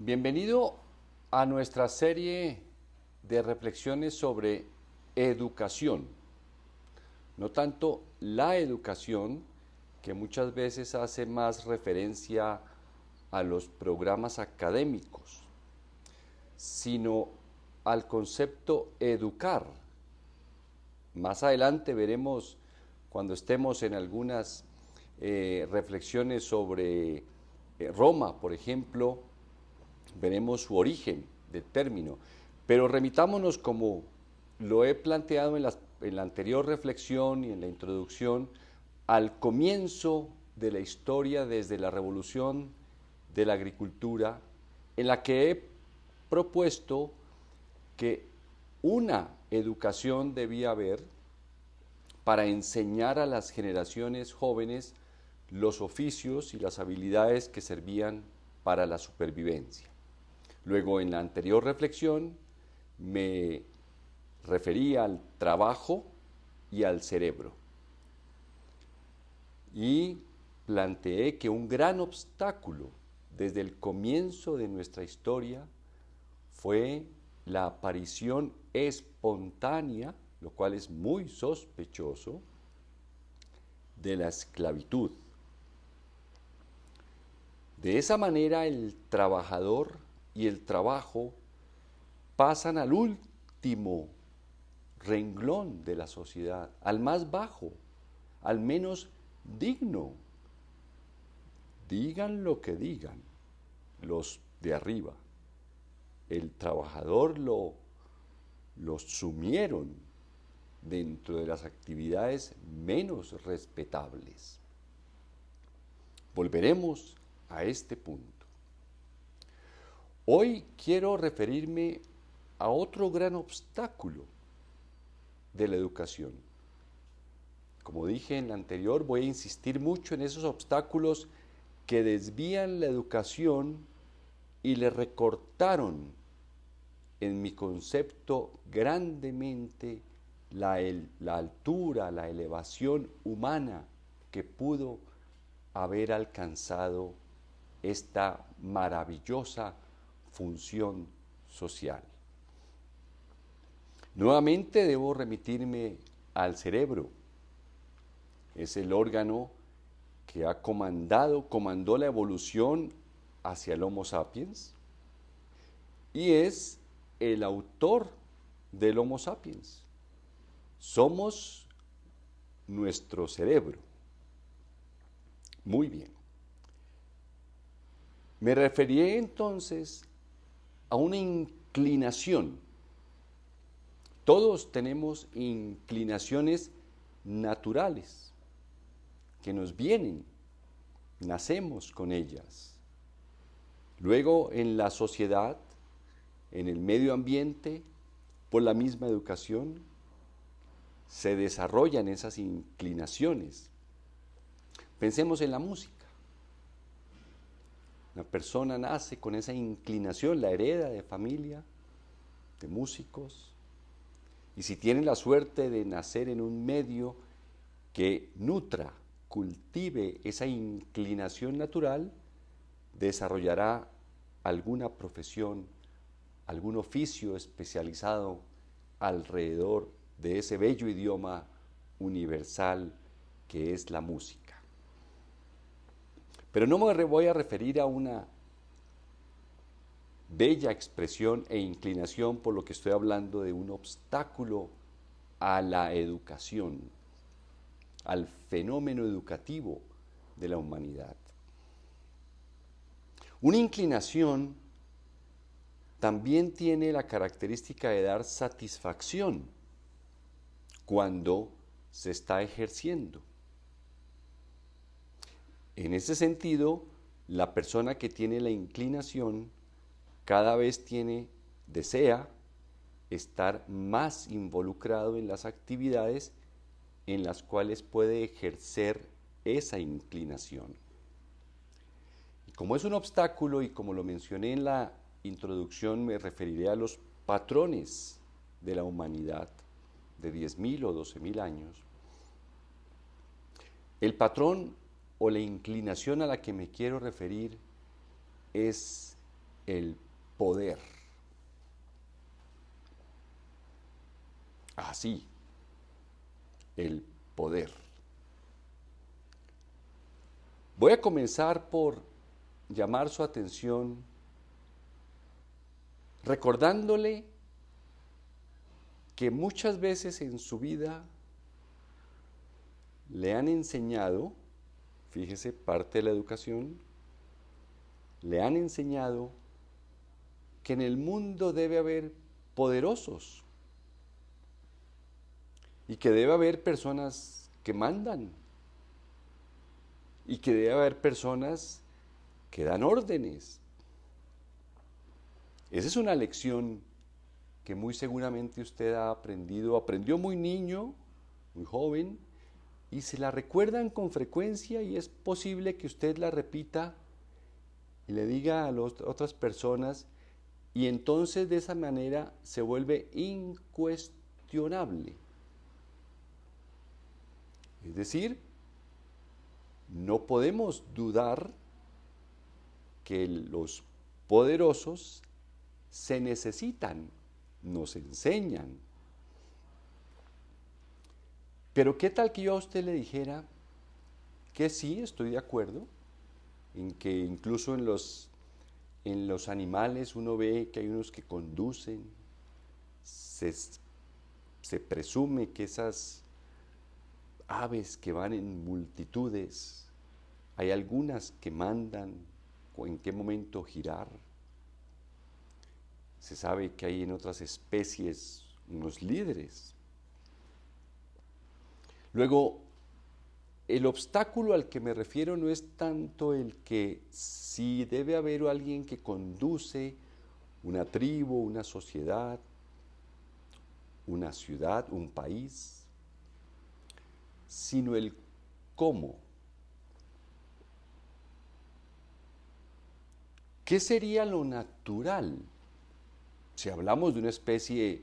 Bienvenido a nuestra serie de reflexiones sobre educación. No tanto la educación, que muchas veces hace más referencia a los programas académicos, sino al concepto educar. Más adelante veremos, cuando estemos en algunas reflexiones sobre Roma, por ejemplo, veremos su origen del término, pero remitámonos, como lo he planteado en la anterior reflexión y en la introducción, al comienzo de la historia desde la revolución de la agricultura, en la que he propuesto que una educación debía haber para enseñar a las generaciones jóvenes los oficios y las habilidades que servían para la supervivencia. Luego, en la anterior reflexión, me refería al trabajo y al cerebro. Y planteé que un gran obstáculo desde el comienzo de nuestra historia fue la aparición espontánea, lo cual es muy sospechoso, de la esclavitud. De esa manera, el trabajador y el trabajo pasan al último renglón de la sociedad, al más bajo, al menos digno. Digan lo que digan los de arriba. El trabajador lo sumieron dentro de las actividades menos respetables. Volveremos a este punto. Hoy quiero referirme a otro gran obstáculo de la educación. Como dije en la anterior, voy a insistir mucho en esos obstáculos que desvían la educación y le recortaron, en mi concepto, grandemente la altura, la elevación humana que pudo haber alcanzado esta maravillosa función social. Nuevamente debo remitirme al cerebro. Es el órgano que comandó la evolución hacia el Homo sapiens y es el autor del Homo sapiens. Somos nuestro cerebro. Muy bien. Me referí entonces a una inclinación. Todos tenemos inclinaciones naturales que nos vienen, nacemos con ellas. Luego, en la sociedad, en el medio ambiente, por la misma educación, se desarrollan esas inclinaciones. Pensemos en la música. Una persona nace con esa inclinación, la hereda de familia, de músicos, y si tiene la suerte de nacer en un medio que nutra, cultive esa inclinación natural, desarrollará alguna profesión, algún oficio especializado alrededor de ese bello idioma universal que es la música. Pero no me voy a referir a una bella expresión e inclinación, por lo que estoy hablando de un obstáculo a la educación, al fenómeno educativo de la humanidad. Una inclinación también tiene la característica de dar satisfacción cuando se está ejerciendo. En ese sentido, la persona que tiene la inclinación cada vez desea estar más involucrado en las actividades en las cuales puede ejercer esa inclinación. Y como es un obstáculo, y como lo mencioné en la introducción, me referiré a los patrones de la humanidad de 10.000 o 12.000 años. El patrón o la inclinación a la que me quiero referir es el poder. Así, el poder. Voy a comenzar por llamar su atención recordándole que muchas veces en su vida le han enseñado, fíjese, parte de la educación, le han enseñado que en el mundo debe haber poderosos y que debe haber personas que mandan y que debe haber personas que dan órdenes. Esa es una lección que muy seguramente usted ha aprendió muy niño, muy joven, y se la recuerdan con frecuencia y es posible que usted la repita y le diga a otras personas y entonces de esa manera se vuelve incuestionable. Es decir, no podemos dudar que los poderosos se necesitan, nos enseñan. Pero ¿qué tal que yo a usted le dijera que sí, estoy de acuerdo, en que incluso en los animales uno ve que hay unos que conducen, se presume que esas aves que van en multitudes, hay algunas que mandan en qué momento girar. Se sabe que hay en otras especies unos líderes. Luego, el obstáculo al que me refiero no es tanto el que si debe haber alguien que conduce una tribu, una sociedad, una ciudad, un país, sino el cómo. ¿Qué sería lo natural? Si hablamos de una especie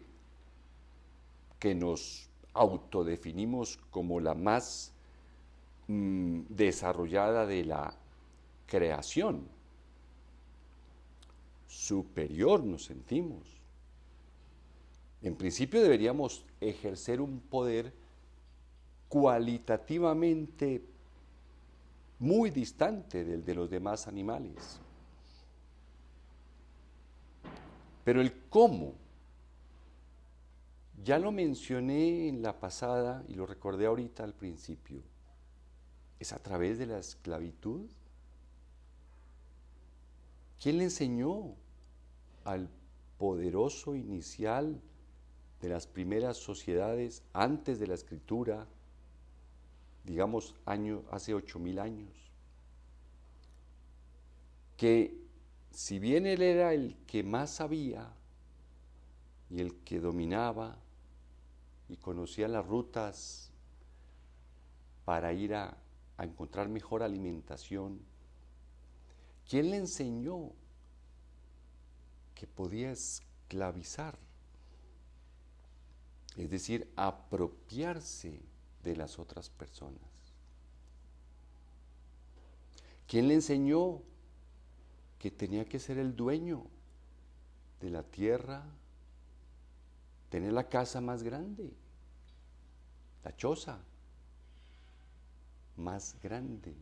que nos autodefinimos como la más desarrollada de la creación, superior nos sentimos. En principio deberíamos ejercer un poder cualitativamente muy distante del de los demás animales. Pero el cómo, ya lo mencioné en la pasada y lo recordé ahorita al principio, es a través de la esclavitud. ¿Quién le enseñó al poderoso inicial de las primeras sociedades antes de la escritura, digamos hace 8,000 años, que si bien él era el que más sabía y el que dominaba y conocía las rutas para ir a encontrar mejor alimentación, ¿quién le enseñó que podía esclavizar? Es decir, apropiarse de las otras personas. ¿Quién le enseñó que tenía que ser el dueño de la tierra, tener la casa más grande, la choza más grande?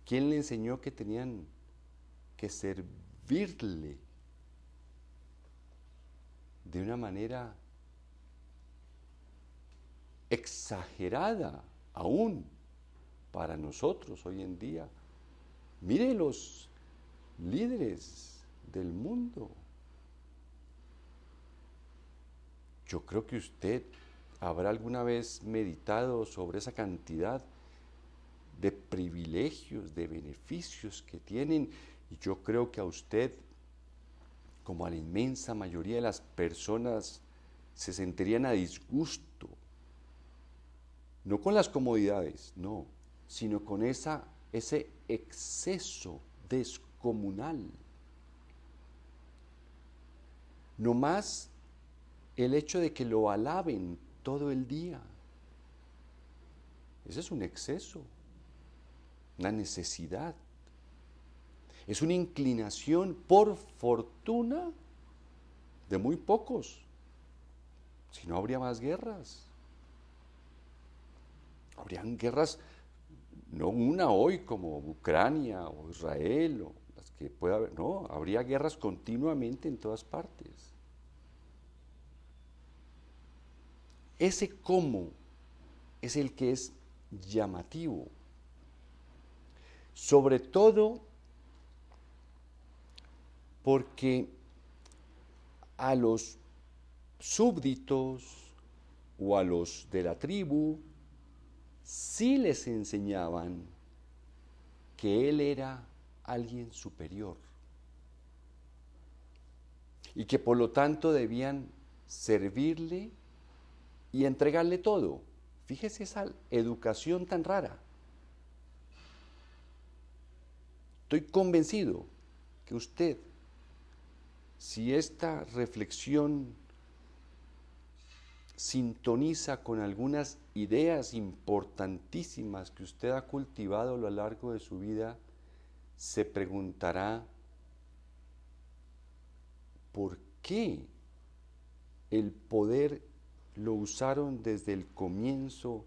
¿Quién le enseñó que tenían que servirle de una manera exagerada aún para nosotros hoy en día? Mire los líderes del mundo. Yo creo que usted habrá alguna vez meditado sobre esa cantidad de privilegios, de beneficios que tienen, y yo creo que a usted, como a la inmensa mayoría de las personas, se sentirían a disgusto, no con las comodidades, no, sino con ese exceso descomunal. No más el hecho de que lo alaben todo el día. Ese es un exceso, una necesidad. Es una inclinación, por fortuna, de muy pocos. Si no, habría más guerras. Habrían guerras, no una hoy como Ucrania o Israel o las que pueda haber, no, habría guerras continuamente en todas partes. Ese cómo es el que es llamativo. Sobre todo porque a los súbditos o a los de la tribu sí les enseñaban que él era alguien superior y que por lo tanto debían servirle y entregarle todo. Fíjese esa educación tan rara. Estoy convencido que usted, si esta reflexión sintoniza con algunas ideas importantísimas que usted ha cultivado a lo largo de su vida, se preguntará por qué el poder lo usaron desde el comienzo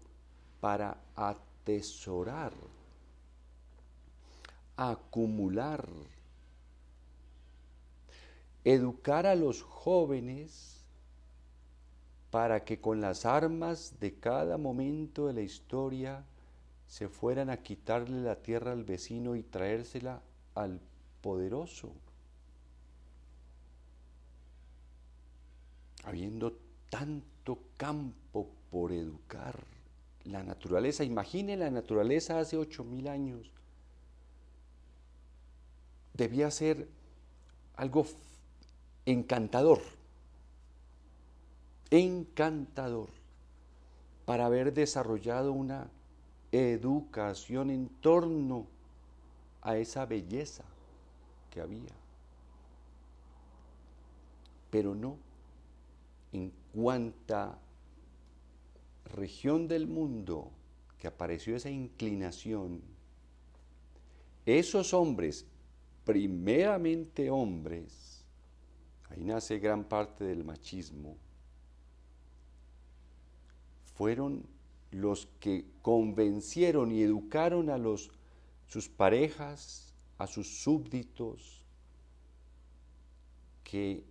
para atesorar, acumular, educar a los jóvenes para que con las armas de cada momento de la historia se fueran a quitarle la tierra al vecino y traérsela al poderoso. Habiendo tanto campo por educar, la naturaleza, imagine la naturaleza hace 8.000 años, debía ser algo encantador, encantador, para haber desarrollado una educación en torno a esa belleza que había. Pero no, en cuanta región del mundo que apareció esa inclinación, esos hombres, primeramente hombres, ahí nace gran parte del machismo, fueron los que convencieron y educaron a sus parejas, a sus súbditos, que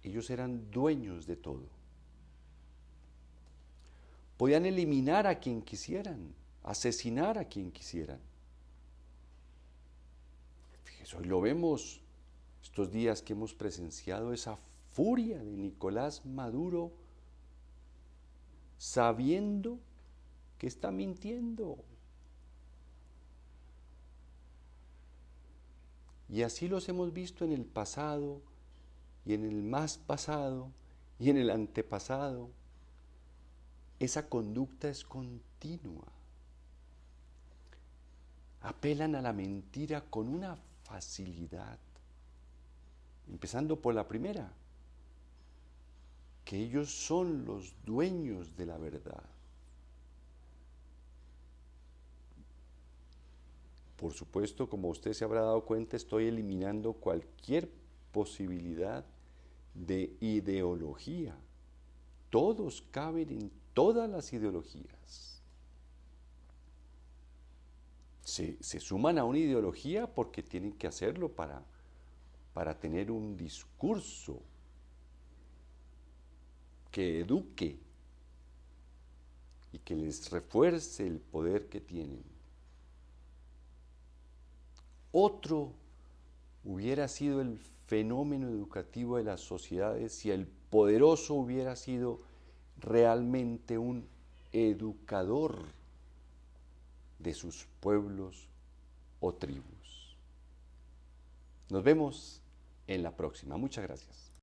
ellos eran dueños de todo. Podían eliminar a quien quisieran, asesinar a quien quisieran. Fíjense, hoy lo vemos, estos días que hemos presenciado esa furia de Nicolás Maduro, sabiendo que está mintiendo. Y así los hemos visto en el pasado, y en el más pasado, y en el antepasado. Esa conducta es continua. Apelan a la mentira con una facilidad. Empezando por la primera, que ellos son los dueños de la verdad. Por supuesto, como usted se habrá dado cuenta, estoy eliminando cualquier posibilidad de ideología. Todos caben en todas las ideologías. Se suman a una ideología porque tienen que hacerlo para tener un discurso que eduque y que les refuerce el poder que tienen. Otro hubiera sido el fenómeno educativo de las sociedades si el poderoso hubiera sido realmente un educador de sus pueblos o tribus. Nos vemos en la próxima. Muchas gracias.